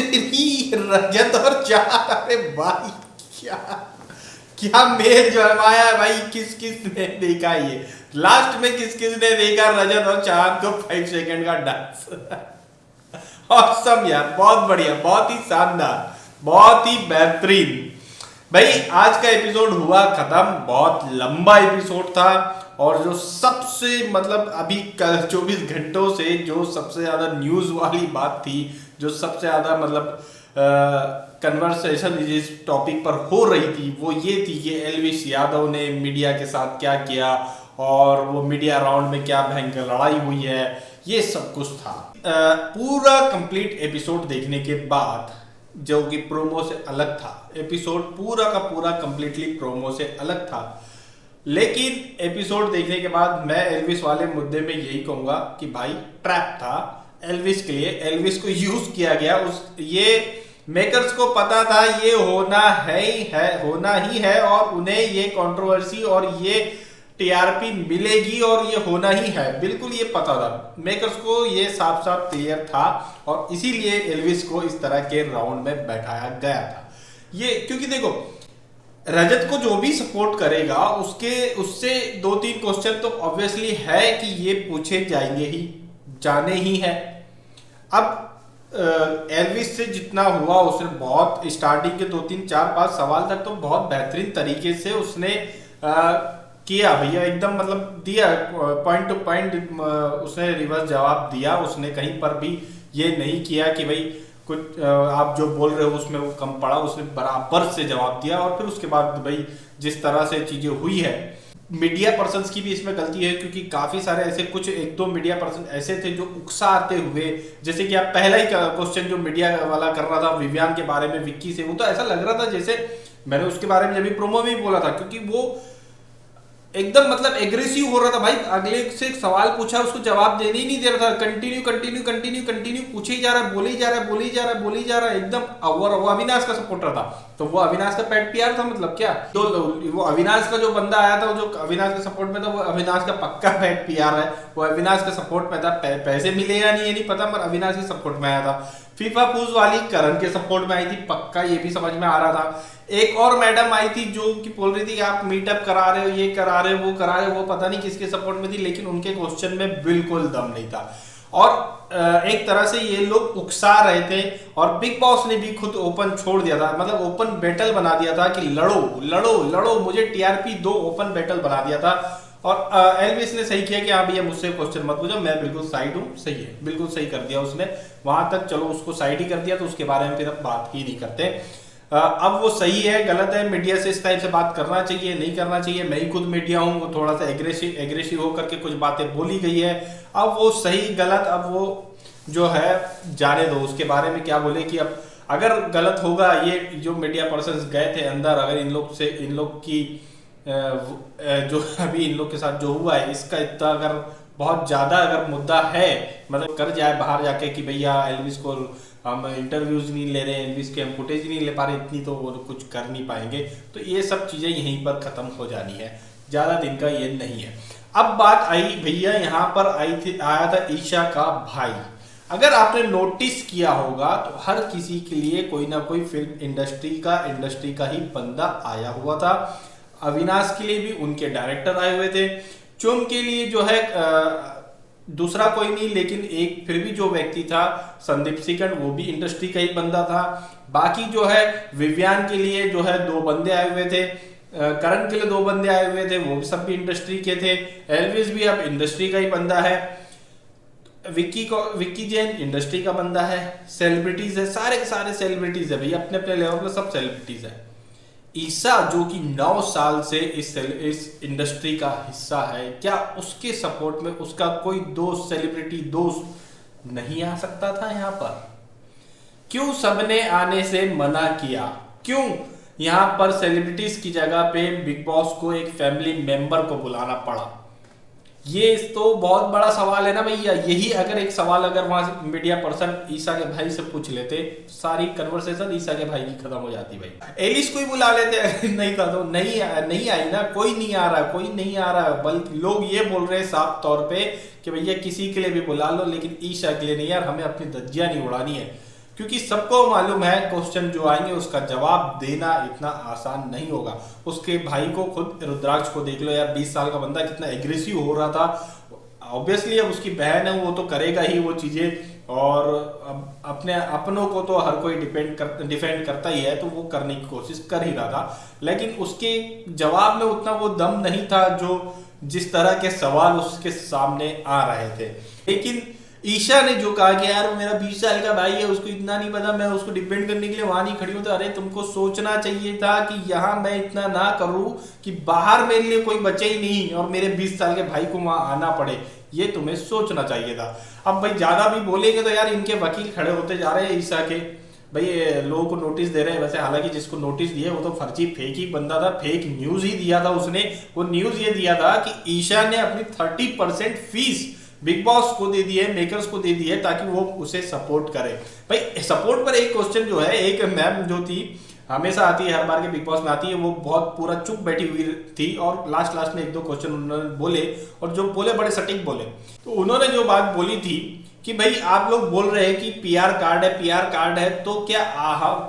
तेरी रजत और चार, अरे भाई क्या क्या मेल जमाया है भाई। किस किस ने देखा ये, लास्ट में किस किस ने देखा रजत और चांद को 5 सेकंड का डांस। ऑसम यार, बहुत बढ़िया, बहुत ही शानदार, बहुत ही बेहतरीन। भाई आज का एपिसोड हुआ खत्म, बहुत लंबा एपिसोड था और जो सबसे मतलब अभी 24 घंटों से जो सबसे ज्यादा न्यूज वाली बात थी, जो सबसे ज्यादा मतलब कन्वर्सेशन इस टॉपिक पर हो रही थी, वो ये थी कि एल्विस यादव ने मीडिया के साथ क्या किया और वो मीडिया राउंड में क्या भयंकर लड़ाई हुई है, ये सब कुछ था। पूरा कंप्लीट एपिसोड देखने के बाद, जो कि प्रोमो से अलग था, एपिसोड पूरा का पूरा कंप्लीटली प्रोमो से अलग था, लेकिन एपिसोड देखने के बाद मैं एल्विस वाले मुद्दे में यही कहूंगा कि भाई ट्रैप था एल्विस के लिए। एल्विस को यूज किया गया, उस ये मेकर्स को पता था ये होना ही है और उन्हें ये कंट्रोवर्सी और ये टीआरपी मिलेगी और ये होना ही है, बिल्कुल ये पता था मेकर्स को, ये साफ साफ क्लियर था और इसीलिए एल्विस को इस तरह के राउंड में बैठाया गया था। ये क्योंकि देखो रजत को जो भी सपोर्ट करेगा उससे 2-3 क्वेश्चन तो ऑब्वियसली है कि ये पूछे जाने ही है। अब एल्विस से जितना हुआ उसने बहुत स्टार्टिंग के 2-3-4-5 सवाल तक तो बहुत बेहतरीन तरीके से उसने किया भैया, एकदम मतलब दिया पॉइंट टू पॉइंट, उसने रिवर्स जवाब दिया। उसने कहीं पर भी ये नहीं किया कि भाई कुछ आप जो बोल रहे हो उसमें वो कम पड़ा, उसने बराबर से जवाब दिया। और फिर उसके बाद भाई जिस तरह से चीजें हुई है, मीडिया पर्सन्स की भी इसमें गलती है, क्योंकि काफी सारे ऐसे कुछ 1-2 मीडिया पर्सन ऐसे थे जो उकसाते हुए, जैसे कि आप पहला ही क्वेश्चन जो मीडिया वाला कर रहा था विवियान के बारे में विक्की से, वो तो ऐसा लग रहा था जैसे मैंने उसके बारे में जब भी प्रोमो में बोला था, क्योंकि वो एकदम मतलब एग्रेसिव हो रहा था भाई। अगले से एक सवाल पूछा, उसको जवाब देने ही नहीं दे रहा था, कंटिन्यू पूछे ही जा रहा है, बोले ही जा रहा है एकदम। और वो अविनाश का सपोर्टर था, तो वो अविनाश का पेट प्यार था, मतलब क्या, तो वो अविनाश का जो बंदा आया था, जो अविनाश के सपोर्ट में था, वो अविनाश का पक्का पेट प्यार है, वो अविनाश के सपोर्ट में था। पैसे मिले या नहीं ये नहीं पता, पर अविनाश के सपोर्ट में आया था। फीफा फूज वाली करण के सपोर्ट में आई थी, पक्का ये भी समझ में आ रहा था। एक और मैडम आई थी जो कि बोल रही थी कि आप मीटअप करा रहे हो, ये करा रहे हो, वो करा रहे हो, वो पता नहीं किसके सपोर्ट में थी, लेकिन उनके क्वेश्चन में बिल्कुल दम नहीं था। और एक तरह से ये लोग उकसा रहे थे और बिग बॉस ने भी खुद ओपन छोड़ दिया था, मतलब ओपन बैटल बना दिया था कि लड़ो मुझे टीआरपी दो, ओपन बैटल बना दिया था। और एल्विस ने सही किया कि हाँ भैया मुझसे क्वेश्चन मत पूछो, मैं बिल्कुल साइड हूँ, सही है, बिल्कुल सही कर दिया उसने, वहां तक चलो उसको साइड ही कर दिया, तो उसके बारे में फिर अब बात ही नहीं करते। अब वो सही है गलत है, मीडिया से इस टाइप से बात करना चाहिए नहीं करना चाहिए, मैं ही खुद मीडिया हूँ, वो थोड़ा सा एग्रेसिव होकर के कुछ बातें बोली गई है। अब वो सही गलत, अब वो जो है जाने दो, उसके बारे में क्या बोले कि अब अगर गलत होगा, ये जो मीडिया पर्सन गए थे अंदर, अगर इन लोग की जो अभी इन लोग के साथ जो हुआ है, इसका इतना अगर बहुत ज्यादा अगर मुद्दा है, मतलब कर जाए बाहर जाके कि भैया एल्विस को हम इंटरव्यूज नहीं ले रहे, एल्विस के हम फुटेज नहीं ले पा रहे, इतनी तो वो कुछ कर नहीं पाएंगे, तो ये सब चीजें यहीं पर खत्म हो जानी है, ज्यादा दिन का ये नहीं है। अब बात आई भैया, यहाँ पर आया था ईशा का भाई। अगर आपने नोटिस किया होगा तो हर किसी के लिए कोई ना कोई फिल्म इंडस्ट्री का ही बंदा आया हुआ था। अविनाश के लिए भी उनके डायरेक्टर आए हुए थे, चुम के लिए जो है दूसरा कोई नहीं, लेकिन एक फिर भी जो व्यक्ति था संदीप सिकंड, वो भी इंडस्ट्री का ही बंदा था। बाकी जो है विवियान के लिए जो है 2 बंदे आए हुए थे, करण के लिए 2 बंदे आए हुए थे, वो भी सब भी इंडस्ट्री के थे। एल्विस भी अब इंडस्ट्री का ही बंदा है। विक्की जैन इंडस्ट्री का बंदा है। सेलिब्रिटीज है, सारे के सारे सेलिब्रिटीज है भैया, अपने अपने लेवल पर सब सेलिब्रिटीज है। ईसा जो कि 9 साल से इस इंडस्ट्री का हिस्सा है, क्या उसके सपोर्ट में उसका कोई दोस्त, सेलिब्रिटी दोस्त नहीं आ सकता था यहाँ पर? क्यों सबने आने से मना किया? क्यों यहाँ पर सेलिब्रिटीज की जगह पे बिग बॉस को एक फैमिली मेंबर को बुलाना पड़ा? ये तो बहुत बड़ा सवाल है ना भैया। यही अगर एक सवाल अगर वहां से मीडिया पर्सन ईसा के भाई से पूछ लेते, सारी कन्वर्सेशन ईसा के भाई की खत्म हो जाती भाई। एलिस को ही बुला लेते, नहीं था तो नहीं आई ना, कोई नहीं आ रहा, बल्कि लोग ये बोल रहे हैं साफ तौर पे कि भैया किसी के लिए भी बुला लो, लेकिन ईशा के लिए नहीं यार, हमें अपनी धज्जियां नहीं उड़ानी है। क्योंकि सबको मालूम है क्वेश्चन जो आएंगे उसका जवाब देना इतना आसान नहीं होगा। उसके भाई को, खुद रुद्राक्ष को देख लो यार, 20 साल का बंदा कितना एग्रेसिव हो रहा था। ऑब्वियसली अब उसकी बहन है, वो तो करेगा ही वो चीजें, और अब अपने अपनों को तो हर कोई डिफेंड करता ही है, तो वो करने की कोशिश कर ही रहा था। लेकिन उसके जवाब में उतना वो दम नहीं था जो जिस तरह के सवाल उसके सामने आ रहे थे। लेकिन ईशा ने जो कहा कि यार मेरा 20 साल का भाई है, उसको इतना नहीं पता, मैं उसको डिपेंड करने के लिए वहां नहीं खड़ी हूं, तो अरे तुमको सोचना चाहिए था कि यहाँ मैं इतना ना करूं कि बाहर मेरे लिए कोई बचे ही नहीं और मेरे 20 साल के भाई को वहां आना पड़े। ये तुम्हें सोचना चाहिए था। अब भाई ज्यादा भी बोलेंगे तो यार इनके वकील खड़े होते जा रहे हैं ईशा के, भाई लोगों को नोटिस दे रहे हैं। वैसे हालांकि जिसको नोटिस दिए वो तो फर्जी फेक ही बंदा था, फेक न्यूज ही दिया था उसने। वो न्यूज ये दिया था कि ईशा ने अपनी 30% फीस बिग बॉस को दे दी है, मेकर्स को दे दी है, ताकि वो उसे सपोर्ट करे। भाई सपोर्ट पर एक क्वेश्चन जो है, एक मैम जो थी हमेशा आती है, हर बार के बिग बॉस में आती है, वो बहुत पूरा चुप बैठी हुई थी और लास्ट में 1-2 क्वेश्चन उन्होंने बोले, और जो बोले बड़े सटीक बोले। तो उन्होंने जो बात बोली थी कि भाई आप लोग बोल रहे हैं कि पीआर कार्ड है, तो क्या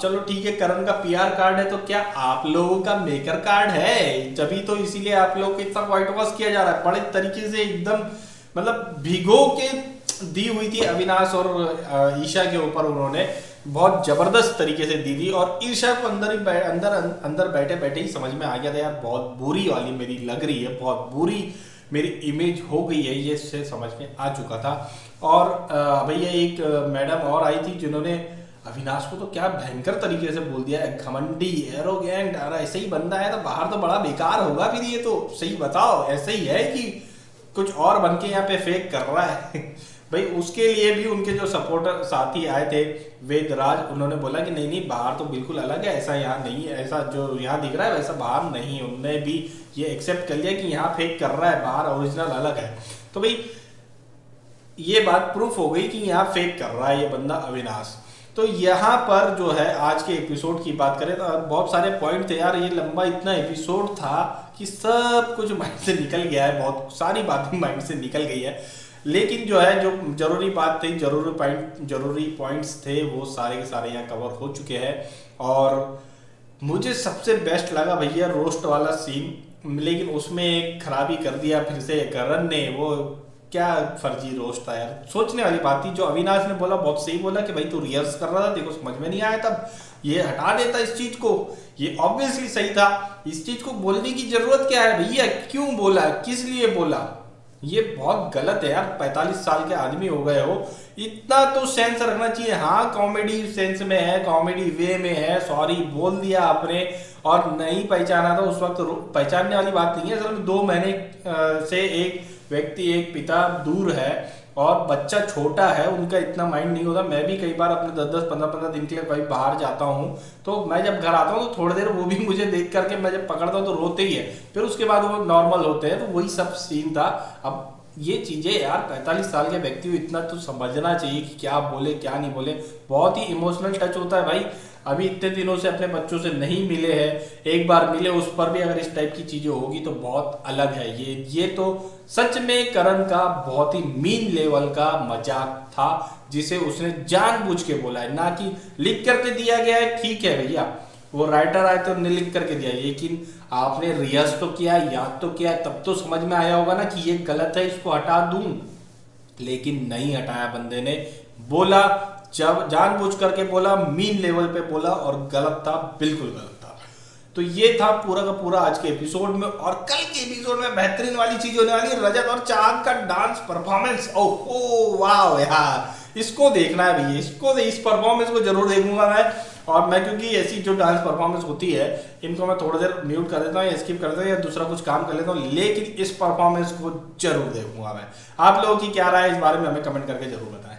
चलो ठीक है, करण का पीआर कार्ड है, तो क्या आप लोगों का मेकर कार्ड है? जभी तो इसीलिए आप लोग को इतना व्हाइट वॉश किया जा रहा है। बड़े तरीके से एकदम मतलब भिगो के दी हुई थी अविनाश और ईशा के ऊपर, उन्होंने बहुत जबरदस्त तरीके से दी थी। और ईशा को अंदर बैठे बैठे ही समझ में आ गया था यार बहुत बुरी वाली मेरी लग रही है, बहुत बुरी मेरी इमेज हो गई है, ये से समझ में आ चुका था। और भैया एक मैडम और आई थी जिन्होंने अविनाश को तो क्या भयंकर तरीके से बोल दिया, घमंडी, एरोगेंट, अरे ऐसे ही बंदा है तो बाहर तो बड़ा बेकार होगा फिर ये तो, सही बताओ ऐसे ही है कि कुछ और बन के यहाँ पे फेक कर रहा है? भाई उसके लिए भी उनके जो सपोर्टर साथी आए थे वेदराज, उन्होंने बोला कि नहीं बाहर तो बिल्कुल अलग है, ऐसा यहाँ नहीं है, ऐसा जो यहाँ दिख रहा है वैसा बाहर नहीं है। उन्होंने भी ये एक्सेप्ट कर लिया कि यहाँ फेक कर रहा है, बाहर ओरिजिनल अलग है। तो भाई ये बात प्रूफ हो गई कि यहाँ फेक कर रहा है ये बंदा अविनाश। तो यहाँ पर जो है आज के एपिसोड की बात करें तो बहुत सारे पॉइंट थे यार, ये लंबा इतना एपिसोड था कि सब कुछ माइंड से निकल गया है, बहुत सारी बातें माइंड से निकल गई है। लेकिन जो है जो जरूरी बात थी, जरूरी पॉइंट्स थे, वो सारे के सारे यहाँ कवर हो चुके हैं। और मुझे सबसे बेस्ट लगा भैया रोस्ट वाला सीन, लेकिन उसमें एक खराबी कर दिया फिर से करण ने। वो क्या फर्जी रोस्ट था यार, सोचने वाली बात थी। जो अविनाश ने बोला बहुत सही बोला कि भाई तू रिहर्स कर रहा था, देखो समझ में नहीं आया तब ये हटा देता इस चीज को, ये ऑब्वियसली सही था। इस चीज को बोलने की जरूरत क्या है भैया, क्यों बोला, किस लिए बोला, ये बहुत गलत है यार। 45 साल के आदमी हो गए हो, इतना तो सेंस रखना चाहिए। हाँ कॉमेडी सेंस में है, कॉमेडी वे में है, सॉरी बोल दिया आपने और नहीं पहचाना था उस वक्त, पहचानने वाली बात नहीं है। असल में 2 महीने से एक व्यक्ति, एक पिता दूर है और बच्चा छोटा है, उनका इतना माइंड नहीं होता। मैं भी कई बार अपने 10-10, 15-15 दिन के लिए कहीं बाहर जाता हूँ, तो मैं जब घर आता हूँ तो थोड़ी देर वो भी मुझे देख करके मैं जब पकड़ता हूँ तो रोते ही है, फिर उसके बाद वो नॉर्मल होते हैं। तो वही सब सीन था। अब ये चीजें यार 45 साल के व्यक्ति को इतना तो समझना चाहिए कि क्या बोले क्या नहीं बोले। बहुत ही इमोशनल टच होता है भाई। अभी इतने दिनों से अपने बच्चों से नहीं मिले हैं, एक बार मिले उस पर भी अगर इस टाइप की चीजें होगी तो बहुत अलग है। ये तो सच में करण का बहुत ही मीन लेवल का मजाक था, जिसे उसने जानबूझ के बोला है, ना कि लिख करके दिया गया है। ठीक है भैया, वो राइटर आए तो उन्हें लिख करके दिया, लेकिन आपने रिहर्स तो किया, याद तो किया, तब तो समझ में आया होगा ना कि ये गलत है, इसको हटा दूं। लेकिन नहीं हटाया बंदे ने, बोला जब जानबूझ करके बोला, मीन लेवल पे बोला और गलत था, बिल्कुल गलत था। तो ये था पूरा का पूरा आज के एपिसोड में। और कल के एपिसोड में बेहतरीन वाली चीज होने वाली है, रजत और चांद का डांस परफॉर्मेंस। ओह वाह यार, इसको देखना है भैया, इसको इस परफॉर्मेंस को जरूर देखूंगा मैं। और मैं क्योंकि ऐसी जो डांस परफॉर्मेंस होती है इनको मैं थोड़ी देर म्यूट कर देता हूँ, स्किप कर देता हूँ या दूसरा कुछ काम कर लेता हूँ, लेकिन इस परफॉर्मेंस को जरूर देखूंगा मैं। आप लोगों की क्या राय है इस बारे में हमें कमेंट करके जरूर बताएं।